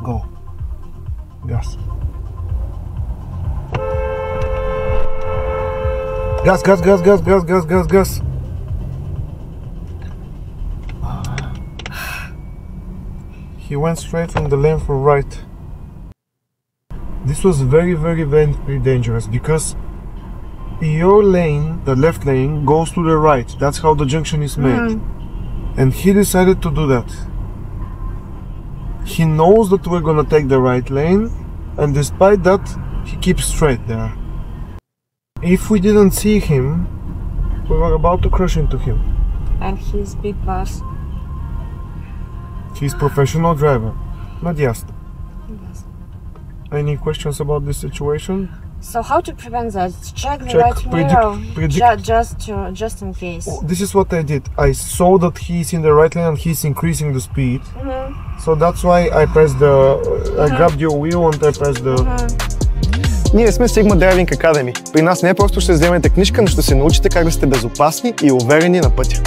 Go. Gas. Gas, gas, gas, gas, gas, gas, gas, gas. He went straight from the lane for right. This was very, very, very dangerous because your lane, the left lane, goes to the right. That's how the junction is made. And he decided to do that. He knows that we're gonna take the right lane, and despite that, he keeps straight there. If we didn't see him, we were about to crash into him. And he's big boss. He's professional driver, not just. Yes. Any questions about this situation? So how to prevent that? Check the right mirror, just in case. This is what I did. I saw that he's in the right lane and he's increasing the speed. So that's why I pressed I grabbed your wheel and I pressed the... Ние сме Sigma Driving Academy. При нас не просто ще вземете книжка, но ще се научите как да сте безопасни и уверени на пътя.